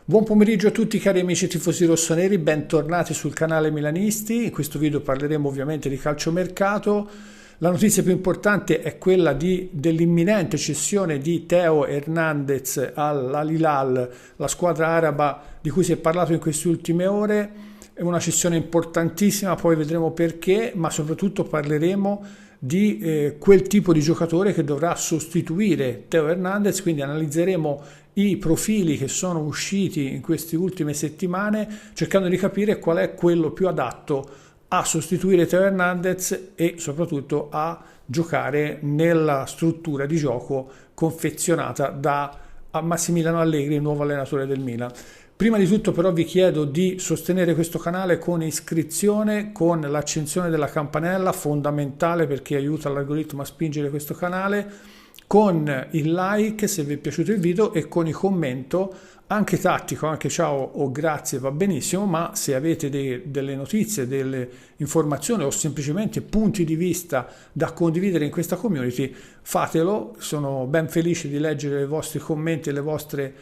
Buon pomeriggio a tutti cari amici tifosi rossoneri, bentornati sul canale Milanisti. In questo video parleremo ovviamente di calciomercato. La notizia più importante è quella dell'imminente cessione di Theo Hernandez all'Al Hilal, la squadra araba di cui si è parlato in queste ultime ore. È una cessione importantissima, poi vedremo perché, ma soprattutto parleremo di quel tipo di giocatore che dovrà sostituire Theo Hernandez, quindi analizzeremo i profili che sono usciti in queste ultime settimane cercando di capire qual è quello più adatto a sostituire Theo Hernandez e soprattutto a giocare nella struttura di gioco confezionata da Massimiliano Allegri, il nuovo allenatore del Milan. Prima di tutto però vi chiedo di sostenere questo canale con iscrizione, con l'accensione della campanella, fondamentale perché aiuta l'algoritmo a spingere questo canale, con il like se vi è piaciuto il video e con il commento, anche tattico, anche ciao o grazie va benissimo, ma se avete delle notizie, delle informazioni o semplicemente punti di vista da condividere in questa community, fatelo, sono ben felice di leggere i vostri commenti e le vostre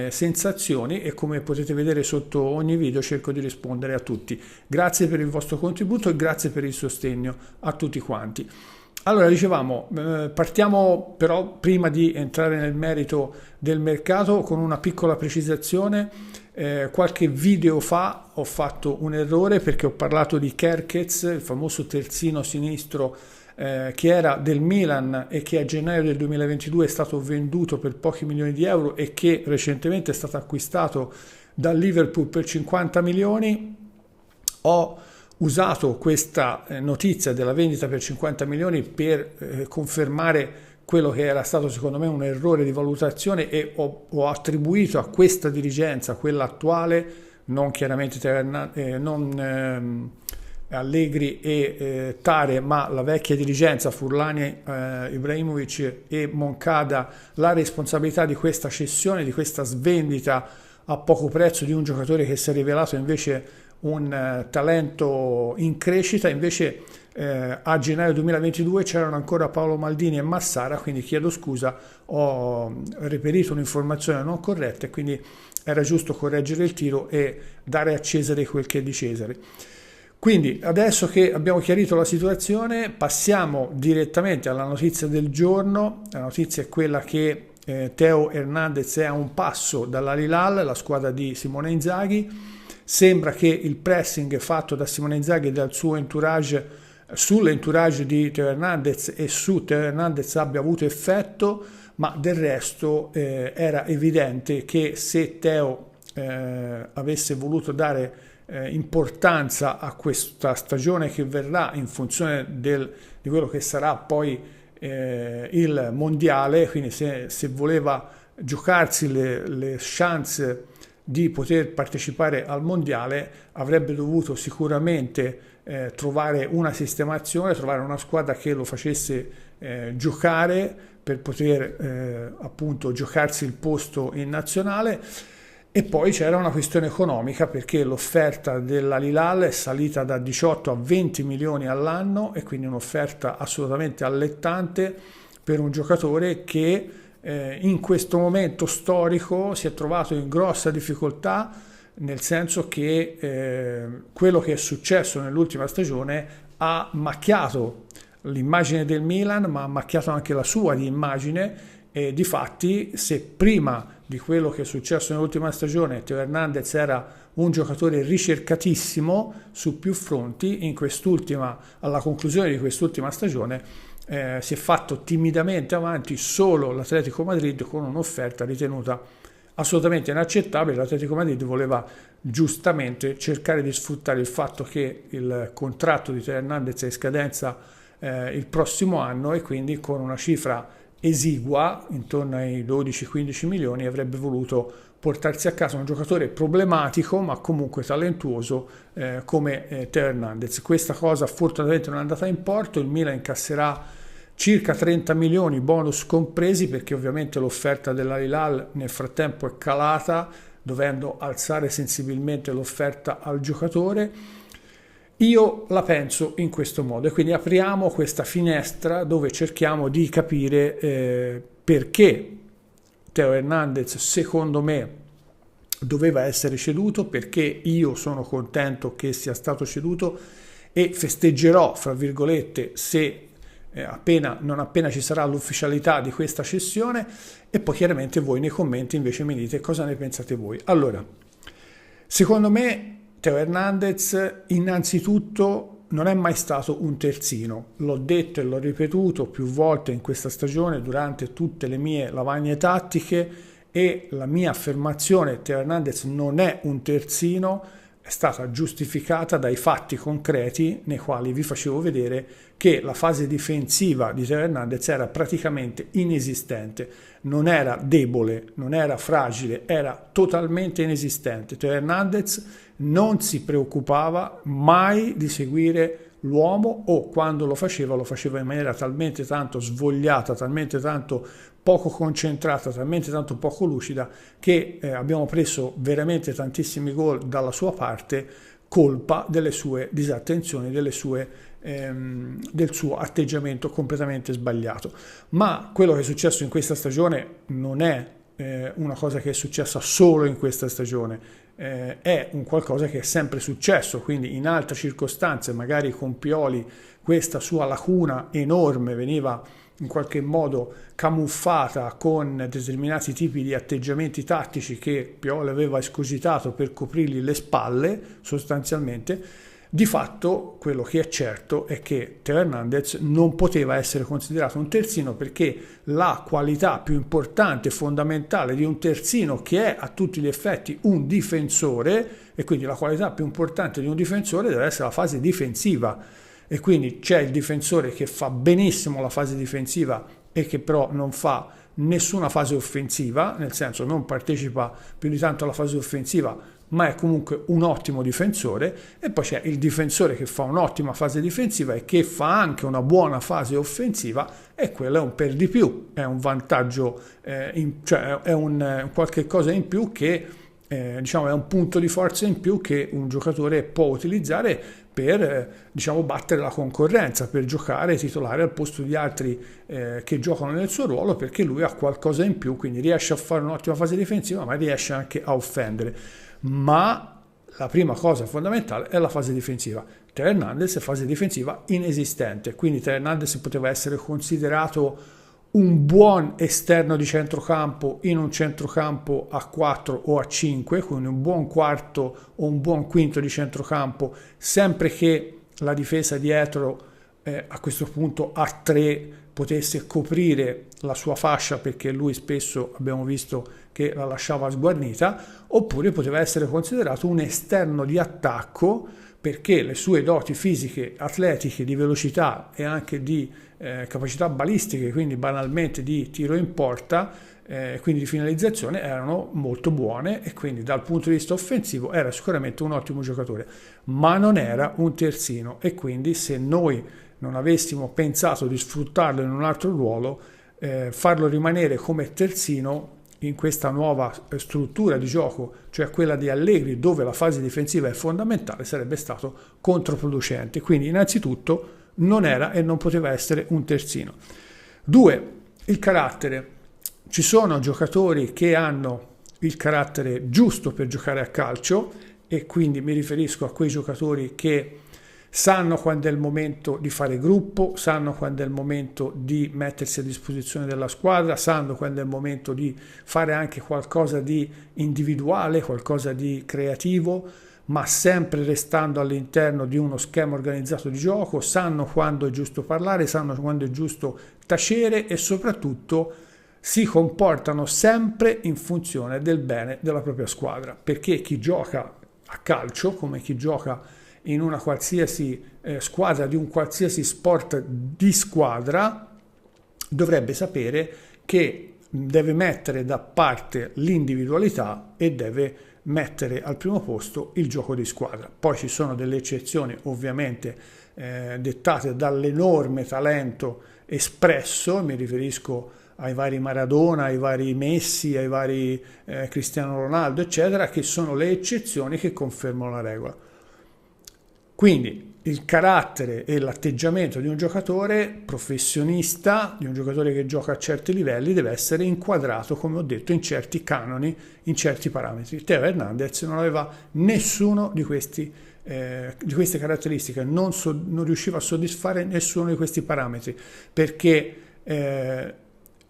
sensazioni e come potete vedere sotto ogni video cerco di rispondere a tutti. Grazie per il vostro contributo e grazie per il sostegno a tutti quanti. Allora, dicevamo, partiamo però prima di entrare nel merito del mercato con una piccola precisazione. Qualche video fa ho fatto un errore perché ho parlato di Kerkez, il famoso terzino sinistro che era del Milan e che a gennaio del 2022 è stato venduto per pochi milioni di euro e che recentemente è stato acquistato dal Liverpool per 50 milioni. Ho usato questa notizia della vendita per 50 milioni per confermare quello che era stato secondo me un errore di valutazione e ho attribuito a questa dirigenza, quella attuale, non chiaramente Allegri e Tare, ma la vecchia dirigenza Furlani, Ibrahimovic e Moncada, la responsabilità di questa cessione, di questa svendita a poco prezzo di un giocatore che si è rivelato invece un talento in crescita. Invece a gennaio 2022 c'erano ancora Paolo Maldini e Massara, quindi chiedo scusa, ho reperito un'informazione non corretta e quindi era giusto correggere il tiro e dare a Cesare quel che è di Cesare. Quindi adesso che abbiamo chiarito la situazione passiamo direttamente alla notizia del giorno. La notizia è quella che Theo Hernandez è a un passo dall'Al Hilal, la squadra di Simone Inzaghi. Sembra che il pressing fatto da Simone Inzaghi e dal suo entourage sull'entourage di Theo Hernandez e su Theo Hernandez abbia avuto effetto, ma del resto era evidente che se Theo avesse voluto dare importanza a questa stagione che verrà in funzione di quello che sarà poi il mondiale, quindi se voleva giocarsi le chance di poter partecipare al mondiale, avrebbe dovuto sicuramente trovare una sistemazione, trovare una squadra che lo facesse giocare per poter appunto giocarsi il posto in nazionale. E poi c'era una questione economica perché l'offerta dell'Al Hilal è salita da 18 a 20 milioni all'anno e quindi un'offerta assolutamente allettante per un giocatore che in questo momento storico si è trovato in grossa difficoltà, nel senso che quello che è successo nell'ultima stagione ha macchiato l'immagine del Milan, ma ha macchiato anche la sua di immagine. E difatti, se prima di quello che è successo nell'ultima stagione Theo Hernandez era un giocatore ricercatissimo su più fronti, in quest'ultima, alla conclusione di quest'ultima stagione si è fatto timidamente avanti solo l'Atletico Madrid con un'offerta ritenuta assolutamente inaccettabile. L'Atletico Madrid voleva giustamente cercare di sfruttare il fatto che il contratto di Theo Hernandez è in scadenza il prossimo anno e quindi con una cifra esigua, intorno ai 12-15 milioni, avrebbe voluto portarsi a casa un giocatore problematico ma comunque talentuoso come Theo Hernandez. Questa cosa fortunatamente non è andata in porto, il Milan incasserà circa 30 milioni bonus compresi perché ovviamente l'offerta dell'Al Hilal nel frattempo è calata, dovendo alzare sensibilmente l'offerta al giocatore. Io la penso in questo modo e quindi apriamo questa finestra dove cerchiamo di capire perché Theo Hernandez secondo me doveva essere ceduto, perché io sono contento che sia stato ceduto e festeggerò, fra virgolette, se non appena ci sarà l'ufficialità di questa cessione. E poi chiaramente voi nei commenti invece mi dite cosa ne pensate voi. Allora, secondo me Teo Hernandez innanzitutto non è mai stato un terzino, l'ho detto e l'ho ripetuto più volte in questa stagione durante tutte le mie lavagne tattiche, e la mia affermazione Teo Hernandez non è un terzino è stata giustificata dai fatti concreti nei quali vi facevo vedere che la fase difensiva di Teo Hernandez era praticamente inesistente, non era debole, non era fragile, era totalmente inesistente. Teo Hernandez non si preoccupava mai di seguire l'uomo, o quando lo faceva in maniera talmente tanto svogliata, talmente tanto poco concentrata, talmente tanto poco lucida, che abbiamo preso veramente tantissimi gol dalla sua parte, colpa delle sue disattenzioni, del suo atteggiamento completamente sbagliato. Ma quello che è successo in questa stagione non è una cosa che è successa solo in questa stagione, è un qualcosa che è sempre successo, quindi in altre circostanze, magari con Pioli, questa sua lacuna enorme veniva in qualche modo camuffata con determinati tipi di atteggiamenti tattici che Pioli aveva escogitato per coprirgli le spalle sostanzialmente. Di fatto quello che è certo è che Teo Hernandez non poteva essere considerato un terzino, perché la qualità più importante e fondamentale di un terzino, che è a tutti gli effetti un difensore, e quindi la qualità più importante di un difensore deve essere la fase difensiva, e quindi c'è il difensore che fa benissimo la fase difensiva e che però non fa nessuna fase offensiva, nel senso non partecipa più di tanto alla fase offensiva, ma è comunque un ottimo difensore. E poi c'è il difensore che fa un'ottima fase difensiva e che fa anche una buona fase offensiva, e quello è un per di più, è un vantaggio, cioè è un qualche cosa in più che diciamo è un punto di forza in più che un giocatore può utilizzare per diciamo battere la concorrenza, per giocare titolare al posto di altri che giocano nel suo ruolo, perché lui ha qualcosa in più, quindi riesce a fare un'ottima fase difensiva, ma riesce anche a offendere. Ma la prima cosa fondamentale è la fase difensiva. Teo Hernandez è fase difensiva inesistente, quindi Teo Hernandez poteva essere considerato un buon esterno di centrocampo in un centrocampo a 4 o a 5, quindi un buon quarto o un buon quinto di centrocampo, sempre che la difesa dietro a questo punto a 3 potesse coprire la sua fascia, perché lui spesso abbiamo visto che la lasciava sguarnita, oppure poteva essere considerato un esterno di attacco, perché le sue doti fisiche, atletiche, di velocità e anche di capacità balistiche, quindi banalmente di tiro in porta, quindi di finalizzazione, erano molto buone, e quindi dal punto di vista offensivo era sicuramente un ottimo giocatore, ma non era un terzino, e quindi se noi non avessimo pensato di sfruttarlo in un altro ruolo, farlo rimanere come terzino in questa nuova struttura di gioco, cioè quella di Allegri, dove la fase difensiva è fondamentale, sarebbe stato controproducente. Quindi innanzitutto non era e non poteva essere un terzino. 2. Il carattere. Ci sono giocatori che hanno il carattere giusto per giocare a calcio, e quindi mi riferisco a quei giocatori che sanno quando è il momento di fare gruppo, sanno quando è il momento di mettersi a disposizione della squadra, sanno quando è il momento di fare anche qualcosa di individuale, qualcosa di creativo, ma sempre restando all'interno di uno schema organizzato di gioco, sanno quando è giusto parlare, sanno quando è giusto tacere, e soprattutto si comportano sempre in funzione del bene della propria squadra, perché chi gioca a calcio, come chi gioca in una qualsiasi squadra di un qualsiasi sport di squadra, dovrebbe sapere che deve mettere da parte l'individualità e deve mettere al primo posto il gioco di squadra. Poi ci sono delle eccezioni ovviamente dettate dall'enorme talento espresso, mi riferisco ai vari Maradona, ai vari Messi, ai vari Cristiano Ronaldo, eccetera, che sono le eccezioni che confermano la regola. Quindi il carattere e l'atteggiamento di un giocatore professionista, di un giocatore che gioca a certi livelli, deve essere inquadrato, come ho detto, in certi canoni, in certi parametri. Teo Hernandez non aveva nessuno di queste caratteristiche, non riusciva a soddisfare nessuno di questi parametri, perché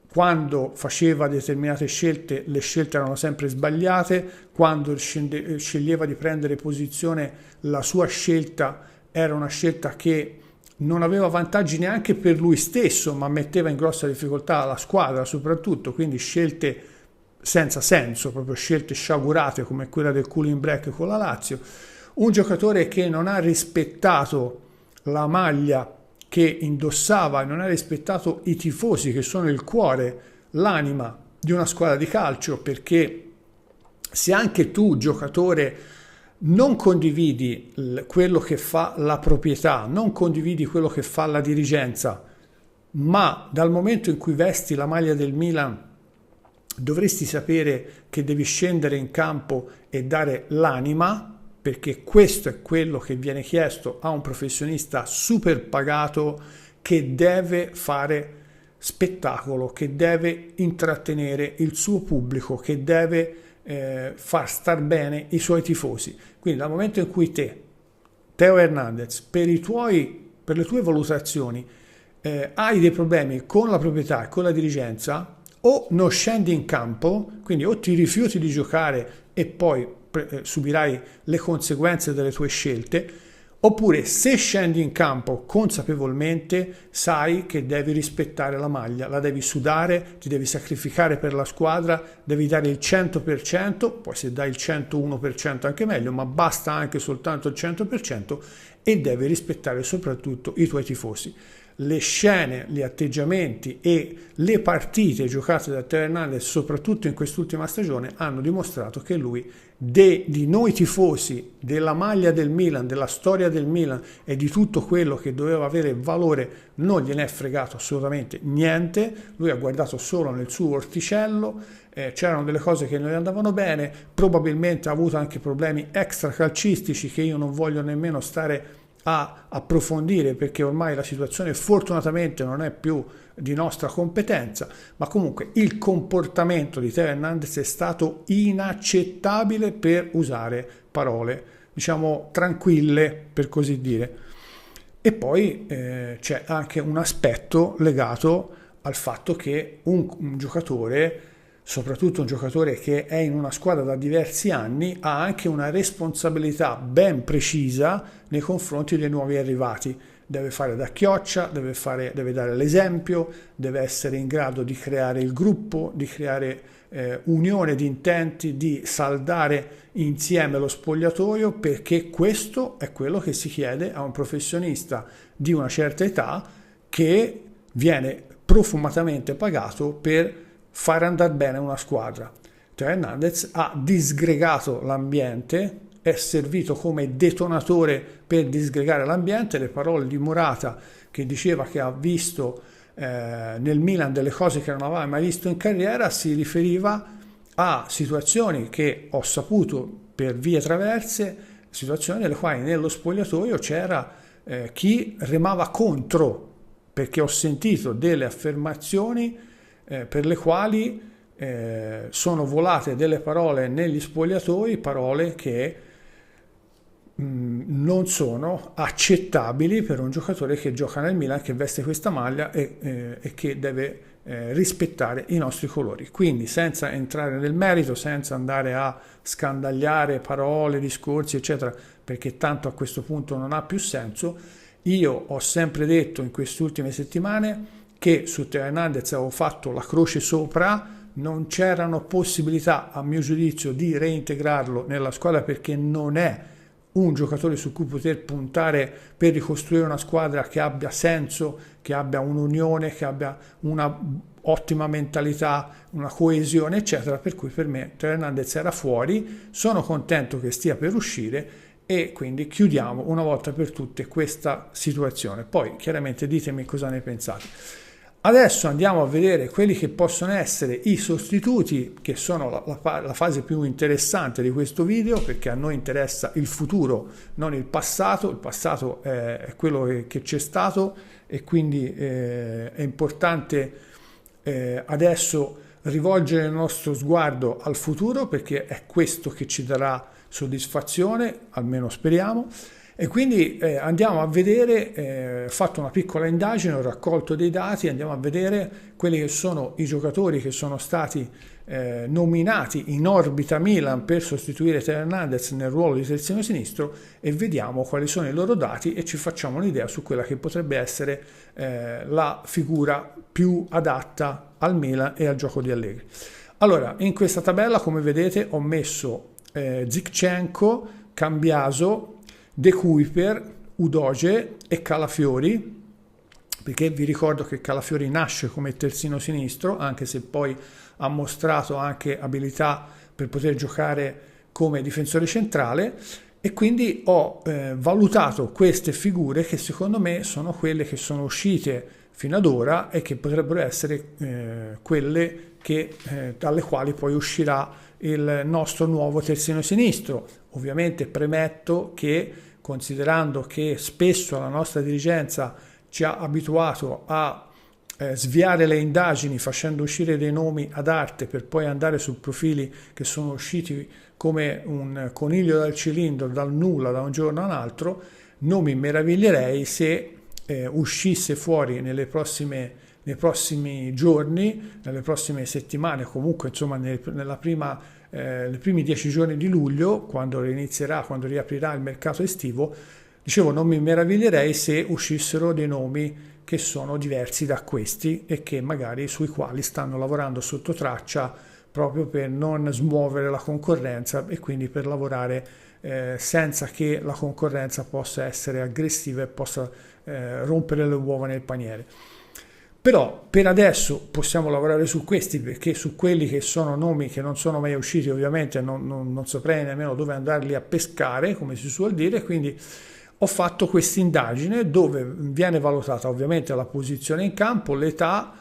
quando faceva determinate scelte, le scelte erano sempre sbagliate, quando sceglieva di prendere posizione, la sua scelta era una scelta che non aveva vantaggi neanche per lui stesso, ma metteva in grossa difficoltà la squadra soprattutto, quindi scelte senza senso, proprio scelte sciagurate come quella del cooling break con la Lazio. Un giocatore che non ha rispettato la maglia che indossava e non ha rispettato i tifosi, che sono il cuore, l'anima di una squadra di calcio, perché se anche tu, giocatore, non condividi quello che fa la proprietà, non condividi quello che fa la dirigenza, ma dal momento in cui vesti la maglia del Milan dovresti sapere che devi scendere in campo e dare l'anima, perché questo è quello che viene chiesto a un professionista super pagato che deve fare spettacolo, che deve intrattenere il suo pubblico, che deve far star bene i suoi tifosi. Quindi dal momento in cui te, Teo Hernandez, per le tue valutazioni hai dei problemi con la proprietà e con la dirigenza, o non scendi in campo, quindi o ti rifiuti di giocare e poi subirai le conseguenze delle tue scelte, oppure se scendi in campo consapevolmente sai che devi rispettare la maglia, la devi sudare, ti devi sacrificare per la squadra, devi dare il 100%, poi se dai il 101% anche meglio, ma basta anche soltanto il 100%, e devi rispettare soprattutto i tuoi tifosi. Le scene, gli atteggiamenti e le partite giocate da Teo Hernandez, soprattutto in quest'ultima stagione, hanno dimostrato che lui di noi tifosi, della maglia del Milan, della storia del Milan e di tutto quello che doveva avere valore, non gliene è fregato assolutamente niente. Lui ha guardato solo nel suo orticello, c'erano delle cose che non gli andavano bene, probabilmente ha avuto anche problemi extracalcistici che io non voglio nemmeno stare a approfondire, perché ormai la situazione fortunatamente non è più di nostra competenza, ma comunque il comportamento di Teo Hernandez è stato inaccettabile, per usare parole diciamo tranquille, per così dire. E poi c'è anche un aspetto legato al fatto che un giocatore, soprattutto un giocatore che è in una squadra da diversi anni, ha anche una responsabilità ben precisa nei confronti dei nuovi arrivati. Deve fare da chioccia, deve dare l'esempio, deve essere in grado di creare il gruppo, di creare unione di intenti, di saldare insieme lo spogliatoio, perché questo è quello che si chiede a un professionista di una certa età che viene profumatamente pagato per far andare bene una squadra. Teo Hernandez ha disgregato l'ambiente, è servito come detonatore per disgregare l'ambiente. Le parole di Morata, che diceva che ha visto nel Milan delle cose che non aveva mai visto in carriera, si riferiva a situazioni che ho saputo per vie traverse, situazioni nelle quali nello spogliatoio c'era chi remava contro, perché ho sentito delle affermazioni per le quali sono volate delle parole negli spogliatoi, parole che non sono accettabili per un giocatore che gioca nel Milan, che veste questa maglia e che deve rispettare i nostri colori. Quindi, senza entrare nel merito, senza andare a scandagliare parole, discorsi eccetera, perché tanto a questo punto non ha più senso, io ho sempre detto in queste ultime settimane che su Teo Hernandez avevo fatto la croce sopra, non c'erano possibilità a mio giudizio di reintegrarlo nella squadra, perché non è un giocatore su cui poter puntare per ricostruire una squadra che abbia senso, che abbia un'unione, che abbia una ottima mentalità, una coesione eccetera, per cui per me Teo Hernandez era fuori. Sono contento che stia per uscire e quindi chiudiamo una volta per tutte questa situazione. Poi chiaramente ditemi cosa ne pensate. Adesso andiamo a vedere quelli che possono essere i sostituti, che sono la fase più interessante di questo video, perché a noi interessa il futuro, non il passato. Il passato è quello che c'è stato, e quindi è importante adesso rivolgere il nostro sguardo al futuro, perché è questo che ci darà soddisfazione, almeno speriamo. E quindi andiamo a vedere, ho fatto una piccola indagine, ho raccolto dei dati, andiamo a vedere quelli che sono i giocatori che sono stati nominati in orbita Milan per sostituire Teo Hernandez nel ruolo di terzino sinistro, e vediamo quali sono i loro dati e ci facciamo un'idea su quella che potrebbe essere la figura più adatta al Milan e al gioco di Allegri. Allora, in questa tabella, come vedete, ho messo Zinchenko, Cambiaso, De Cuyper, Udogie e Calafiori, perché vi ricordo che Calafiori nasce come terzino sinistro, anche se poi ha mostrato anche abilità per poter giocare come difensore centrale, e quindi ho valutato queste figure che secondo me sono quelle che sono uscite fino ad ora e che potrebbero essere quelle dalle quali poi uscirà il nostro nuovo terzino sinistro. Ovviamente premetto che, considerando che spesso la nostra dirigenza ci ha abituato a sviare le indagini facendo uscire dei nomi ad arte per poi andare su profili che sono usciti come un coniglio dal cilindro, dal nulla, da un giorno all'altro, non mi meraviglierei se uscisse fuori nei prossimi giorni, nelle prossime settimane, comunque insomma nei primi 10 giorni di luglio, quando riaprirà il mercato estivo. Dicevo, non mi meraviglierei se uscissero dei nomi che sono diversi da questi e che magari sui quali stanno lavorando sotto traccia, proprio per non smuovere la concorrenza e quindi per lavorare senza che la concorrenza possa essere aggressiva e possa rompere le uova nel paniere. Però per adesso possiamo lavorare su questi, perché su quelli che sono nomi che non sono mai usciti ovviamente non saprei nemmeno dove andarli a pescare, come si suol dire. Quindi ho fatto questa indagine dove viene valutata ovviamente la posizione in campo, l'età,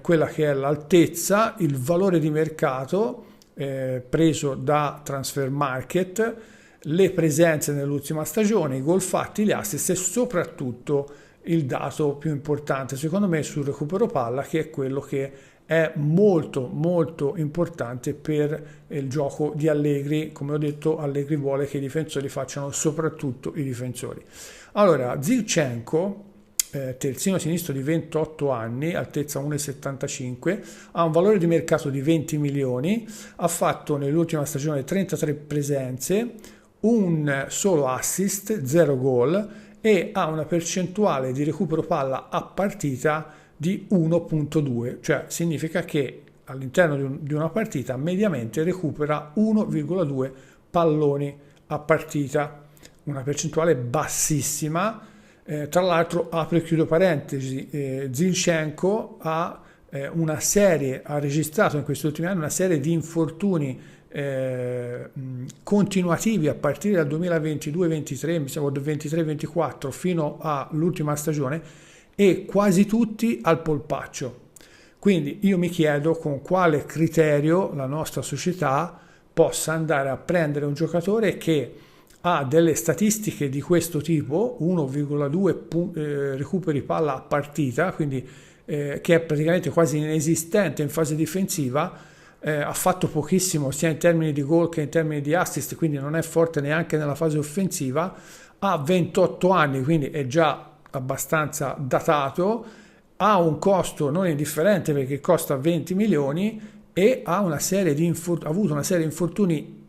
quella che è l'altezza, il valore di mercato preso da Transfer Market, le presenze nell'ultima stagione, i gol fatti, gli assist e soprattutto il dato più importante secondo me sul recupero palla, che è quello che è molto molto importante per il gioco di Allegri. Come ho detto, Allegri vuole che i difensori facciano soprattutto i difensori. Allora, Zinchenko, terzino sinistro di 28 anni, altezza 1,75, ha un valore di mercato di 20 milioni, ha fatto nell'ultima stagione 33 presenze, un solo assist, 0 gol, e ha una percentuale di recupero palla a partita di 1.2, cioè significa che all'interno di una partita mediamente recupera 1,2 palloni a partita, una percentuale bassissima. Tra l'altro, apro e chiudo parentesi, Zinchenko ha registrato in questi ultimi anni una serie di infortuni continuativi a partire dal 2022-23, mi sembra 23-24 fino all'ultima stagione, e quasi tutti al polpaccio. Quindi io mi chiedo con quale criterio la nostra società possa andare a prendere un giocatore che ha delle statistiche di questo tipo, 1,2 recuperi palla a partita, quindi che è praticamente quasi inesistente in fase difensiva. Ha fatto pochissimo sia in termini di gol che in termini di assist, quindi non è forte neanche nella fase offensiva, ha 28 anni, quindi è già abbastanza datato, ha un costo non indifferente perché costa 20 milioni e ha una serie di ha avuto una serie di infortuni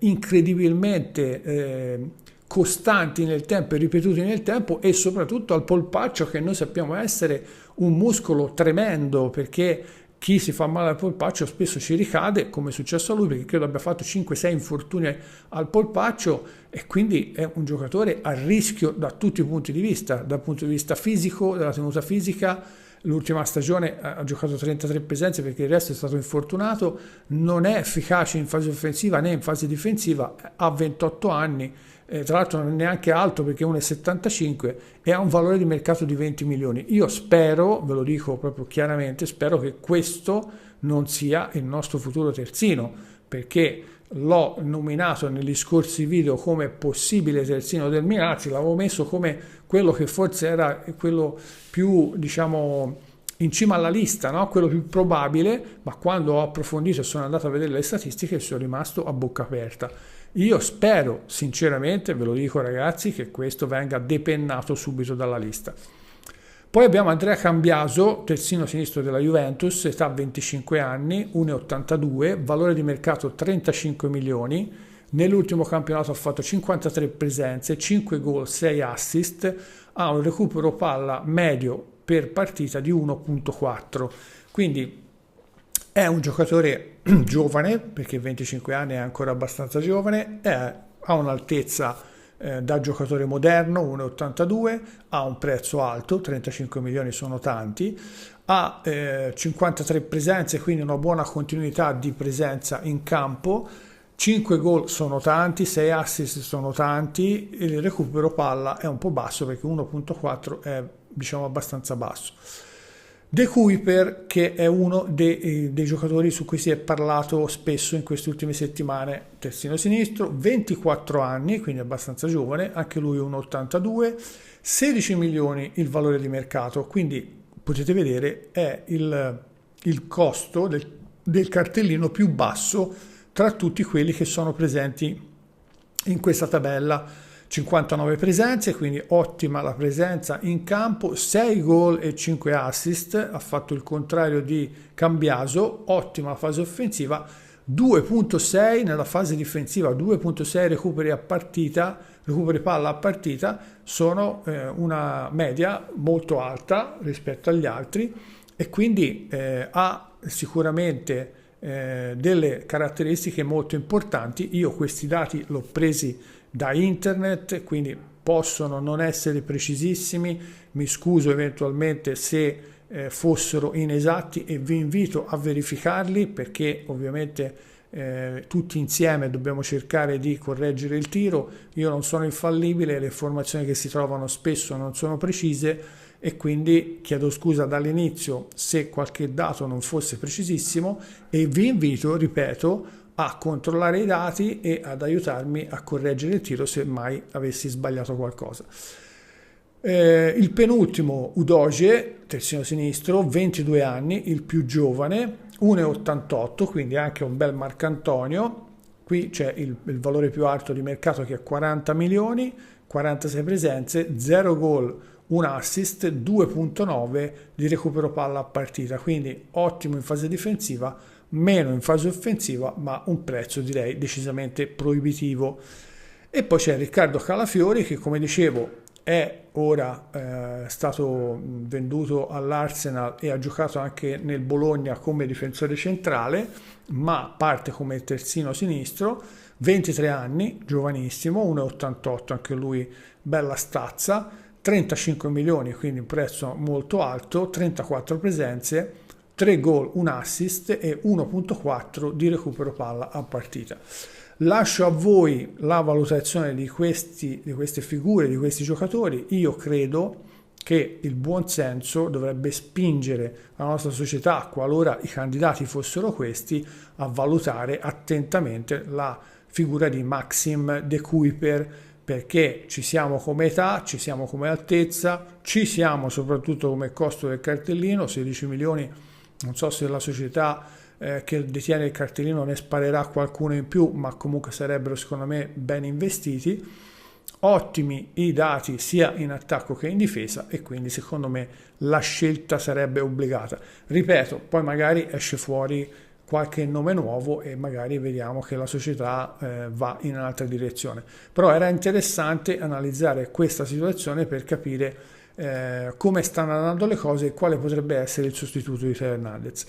incredibilmente costanti nel tempo e ripetuti nel tempo, e soprattutto al polpaccio, che noi sappiamo essere un muscolo tremendo, perché chi si fa male al polpaccio spesso ci ricade, come è successo a lui, perché credo abbia fatto 5-6 infortuni al polpaccio, e quindi è un giocatore a rischio da tutti i punti di vista, dal punto di vista fisico, della tenuta fisica, l'ultima stagione ha giocato 33 presenze perché il resto è stato infortunato, non è efficace in fase offensiva né in fase difensiva, ha 28 anni, tra l'altro non è neanche alto perché è 1,75 e ha un valore di mercato di 20 milioni. Io spero, ve lo dico proprio chiaramente, spero che questo non sia il nostro futuro terzino, perché l'ho nominato negli scorsi video come possibile terzino del Milan, anzi l'avevo messo come quello che forse era quello più, diciamo, in cima alla lista, no? Quello più probabile, ma quando ho approfondito e sono andato a vedere le statistiche sono rimasto a bocca aperta. Io spero sinceramente, ve lo dico ragazzi, che questo venga depennato subito dalla lista. Poi abbiamo Andrea Cambiaso, terzino sinistro della Juventus, età 25 anni, 1,82, valore di mercato 35 milioni. Nell'ultimo campionato ha fatto 53 presenze, 5 gol, 6 assist, ha un recupero palla medio per partita di 1,4. Quindi è un giocatore giovane, perché 25 anni è ancora abbastanza giovane, ha un'altezza da giocatore moderno, 1,82, ha un prezzo alto, 35 milioni sono tanti, ha 53 presenze, quindi una buona continuità di presenza in campo, 5 gol sono tanti, 6 assist sono tanti, il recupero palla è un po' basso perché 1,4 è, diciamo, abbastanza basso. De Kuyper, che è uno dei giocatori su cui si è parlato spesso in queste ultime settimane, terzino sinistro, 24 anni, quindi abbastanza giovane, anche lui 1,82, 16 milioni il valore di mercato, quindi potete vedere è il costo del cartellino più basso tra tutti quelli che sono presenti in questa tabella. 59 presenze, quindi ottima la presenza in campo, 6 gol e 5 assist, ha fatto il contrario di Cambiaso, ottima fase offensiva, 2,6 nella fase difensiva, 2,6 recuperi palla a partita, sono una media molto alta rispetto agli altri e quindi ha sicuramente delle caratteristiche molto importanti. Io questi dati l'ho presi da internet, quindi possono non essere precisissimi, mi scuso eventualmente se fossero inesatti e vi invito a verificarli perché ovviamente tutti insieme dobbiamo cercare di correggere il tiro. Io non sono infallibile, le informazioni che si trovano spesso non sono precise e quindi chiedo scusa dall'inizio se qualche dato non fosse precisissimo e vi invito, ripeto, a controllare i dati e ad aiutarmi a correggere il tiro se mai avessi sbagliato qualcosa. Il penultimo, Udogie, terzino sinistro, 22 anni, il più giovane, 1,88, quindi anche un bel Marcantonio. Qui c'è il valore più alto di mercato che è 40 milioni, 46 presenze, 0 gol, un assist, 2,9 di recupero palla a partita, quindi ottimo in fase difensiva, meno in fase offensiva, ma un prezzo direi decisamente proibitivo. E poi c'è Riccardo Calafiori che, come dicevo, è ora stato venduto all'Arsenal e ha giocato anche nel Bologna come difensore centrale, ma parte come terzino sinistro, 23 anni, giovanissimo, 1,88, anche lui bella stazza, 35 milioni, quindi un prezzo molto alto, 34 presenze, 3 gol, un assist e 1,4 di recupero palla a partita. Lascio a voi la valutazione di queste figure, di questi giocatori. Io credo che il buon senso dovrebbe spingere la nostra società, qualora i candidati fossero questi, a valutare attentamente la figura di Maxim De Kuyper, perché ci siamo come età, ci siamo come altezza, ci siamo soprattutto come costo del cartellino, 16 milioni. Non so se la società che detiene il cartellino ne sparerà qualcuno in più, ma comunque sarebbero secondo me ben investiti. Ottimi i dati sia in attacco che in difesa e quindi secondo me la scelta sarebbe obbligata. Ripeto, poi magari esce fuori qualche nome nuovo e magari vediamo che la società va in un'altra direzione. Però era interessante analizzare questa situazione per capire come stanno andando le cose e quale potrebbe essere il sostituto di Teo Hernandez.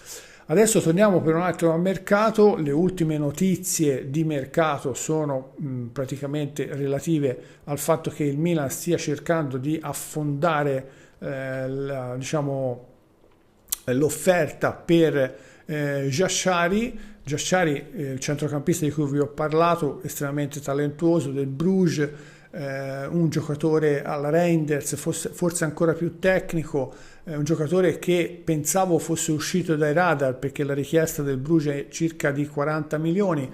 Adesso torniamo per un attimo al mercato. Le ultime notizie di mercato sono praticamente relative al fatto che il Milan stia cercando di affondare diciamo l'offerta per Giashari. Giashari, il centrocampista di cui vi ho parlato, estremamente talentuoso, del Bruges, un giocatore alla Reinders, forse ancora più tecnico, un giocatore che pensavo fosse uscito dai radar perché la richiesta del Bruges è circa di 40 milioni,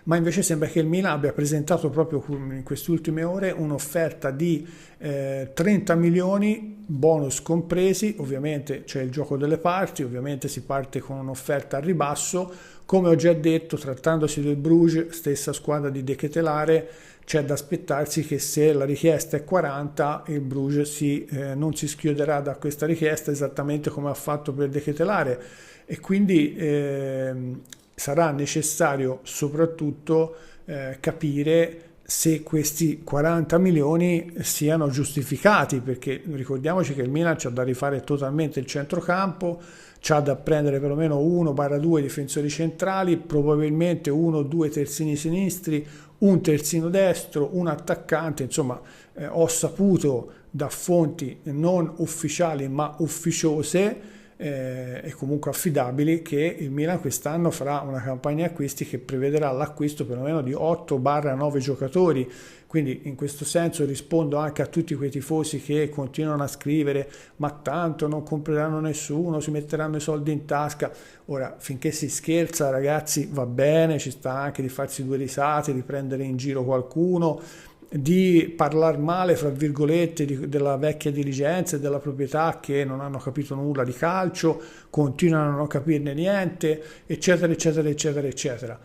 ma invece sembra che il Milan abbia presentato proprio in queste ultime ore un'offerta di 30 milioni, bonus compresi. Ovviamente c'è il gioco delle parti, ovviamente si parte con un'offerta a ribasso. Come ho già detto, trattandosi del Bruges, stessa squadra di De Ketelaere, c'è da aspettarsi che se la richiesta è 40, il Bruges non si schioderà da questa richiesta, esattamente come ha fatto per De Ketelaere, e quindi sarà necessario soprattutto capire se questi 40 milioni siano giustificati, perché ricordiamoci che il Milan c'ha da rifare totalmente il centrocampo, c'ha da prendere perlomeno 1-2 difensori centrali, probabilmente 1-2 terzini sinistri, un terzino destro, un attaccante. Insomma, ho saputo da fonti non ufficiali ma ufficiose e comunque affidabili che il Milan quest'anno farà una campagna acquisti che prevederà l'acquisto perlomeno di 8-9 giocatori. Quindi in questo senso rispondo anche a tutti quei tifosi che continuano a scrivere: ma tanto non compreranno nessuno, si metteranno i soldi in tasca. Ora, finché si scherza, ragazzi, va bene, ci sta anche di farsi due risate, di prendere in giro qualcuno, di parlare male, fra virgolette, della vecchia dirigenza e della proprietà, che non hanno capito nulla di calcio, continuano a non capirne niente, eccetera, eccetera, eccetera, eccetera.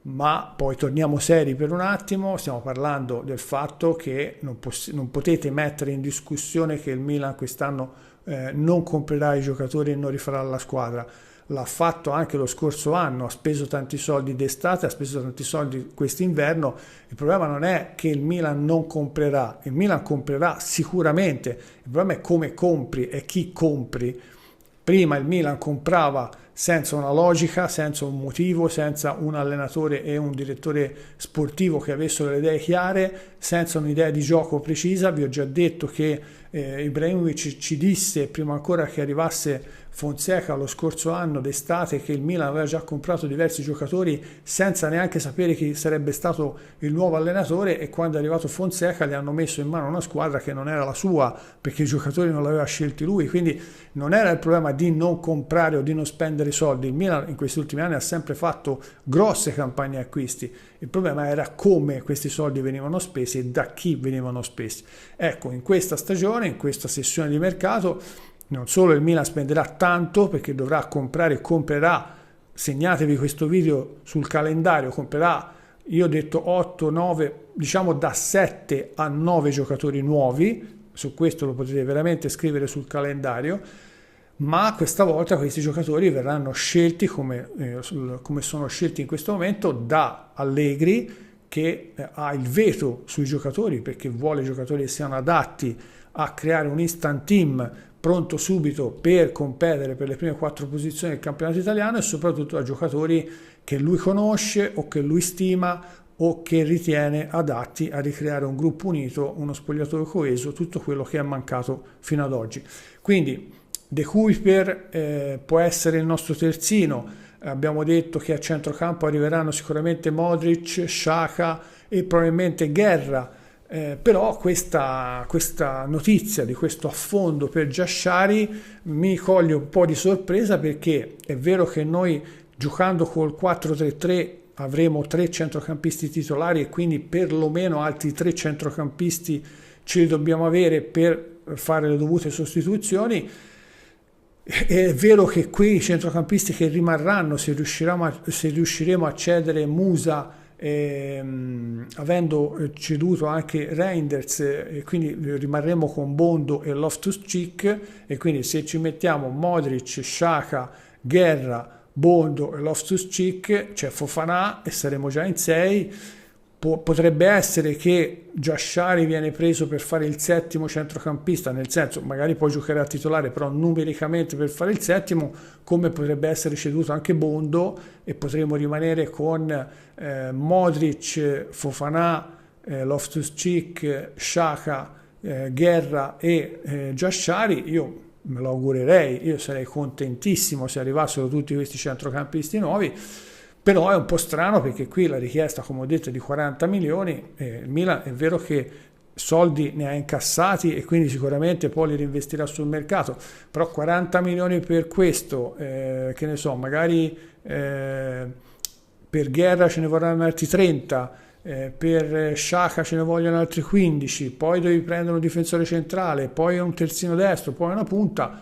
Ma poi torniamo seri per un attimo, stiamo parlando del fatto che non potete mettere in discussione che il Milan quest'anno non comprerà i giocatori e non rifarà la squadra. L'ha fatto anche lo scorso anno, ha speso tanti soldi d'estate, ha speso tanti soldi quest'inverno. Il problema non è che il Milan non comprerà, il Milan comprerà sicuramente, il problema è come compri e chi compri. Prima il Milan comprava senza una logica, senza un motivo, senza un allenatore e un direttore sportivo che avessero le idee chiare, senza un'idea di gioco precisa. Vi ho già detto che Ibrahimovic ci disse, prima ancora che arrivasse Fonseca lo scorso anno d'estate, che il Milan aveva già comprato diversi giocatori senza neanche sapere chi sarebbe stato il nuovo allenatore, e quando è arrivato Fonseca gli hanno messo in mano una squadra che non era la sua, perché i giocatori non l'aveva scelti lui. Quindi non era il problema di non comprare o di non spendere soldi. Il Milan in questi ultimi anni ha sempre fatto grosse campagne acquisti, il problema era come questi soldi venivano spesi e da chi venivano spesi. Ecco, in questa stagione, in questa sessione di mercato, non solo il Milan spenderà tanto, perché dovrà comprare e comprerà, segnatevi questo video sul calendario, comprerà, io ho detto 8, 9, diciamo da 7 a 9 giocatori nuovi, su questo lo potete veramente scrivere sul calendario, ma questa volta questi giocatori verranno scelti come sono scelti in questo momento da Allegri, che ha il veto sui giocatori perché vuole giocatori che siano adatti a creare un instant team pronto subito per competere per le prime 4 posizioni del campionato italiano, e soprattutto a giocatori che lui conosce o che lui stima o che ritiene adatti a ricreare un gruppo unito, uno spogliatoio coeso, tutto quello che è mancato fino ad oggi. Quindi De Kuyper può essere il nostro terzino. Abbiamo detto che a centrocampo arriveranno sicuramente Modric, Xhaka e probabilmente Guerra, però questa notizia di questo affondo per Giashari mi coglie un po' di sorpresa, perché è vero che noi giocando col 4-3-3 avremo 3 centrocampisti titolari e quindi perlomeno altri 3 centrocampisti ce li dobbiamo avere per fare le dovute sostituzioni. È vero che quei centrocampisti che rimarranno, se riusciremo a cedere Musa, avendo ceduto anche Reinders, e quindi rimarremo con Bondo e Loftus-Cheek, e quindi se ci mettiamo Modric, Xhaka, Guerra, Bondo e Loftus-Cheek, c'è Fofana e saremo già in 6. Potrebbe essere che Giashari viene preso per fare il settimo centrocampista, nel senso magari poi giocherà a titolare, però numericamente per fare il settimo, come potrebbe essere ceduto anche Bondo, e potremo rimanere con Modric, Fofana, Loftus-Cheek, Xhaka, Guerra e Giashari. Io me lo augurerei, io sarei contentissimo se arrivassero tutti questi centrocampisti nuovi, però è un po' strano perché qui la richiesta, come ho detto, è di 40 milioni, il Milan è vero che soldi ne ha incassati e quindi sicuramente poi li reinvestirà sul mercato, però 40 milioni per questo, che ne so, magari per Guerra ce ne vorranno altri 30, per Sciacca ce ne vogliono altri 15, poi devi prendere un difensore centrale, poi un terzino destro, poi una punta.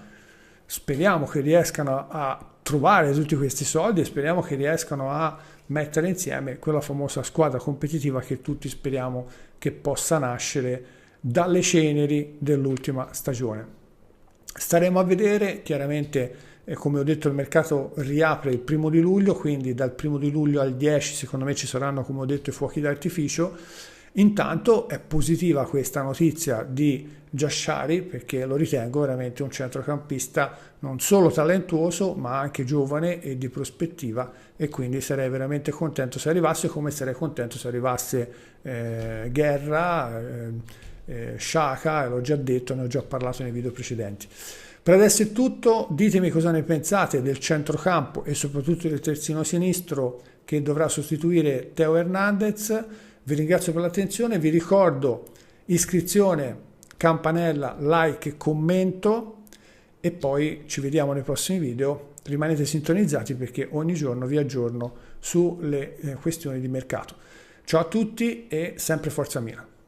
Speriamo che riescano a trovare tutti questi soldi e speriamo che riescano a mettere insieme quella famosa squadra competitiva che tutti speriamo che possa nascere dalle ceneri dell'ultima stagione. Staremo a vedere, chiaramente come ho detto il mercato riapre il 1 luglio, quindi dal 1 luglio al 10 secondo me ci saranno, come ho detto, i fuochi d'artificio. Intanto è positiva questa notizia di Giashari perché lo ritengo veramente un centrocampista non solo talentuoso ma anche giovane e di prospettiva, e quindi sarei veramente contento se arrivasse, come sarei contento se arrivasse Guerra, Sciacca, l'ho già detto, ne ho già parlato nei video precedenti. Per adesso è tutto, ditemi cosa ne pensate del centrocampo e soprattutto del terzino sinistro che dovrà sostituire Theo Hernandez. Vi ringrazio per l'attenzione, vi ricordo iscrizione, campanella, like e commento e poi ci vediamo nei prossimi video. Rimanete sintonizzati perché ogni giorno vi aggiorno sulle questioni di mercato. Ciao a tutti e sempre Forza Milan!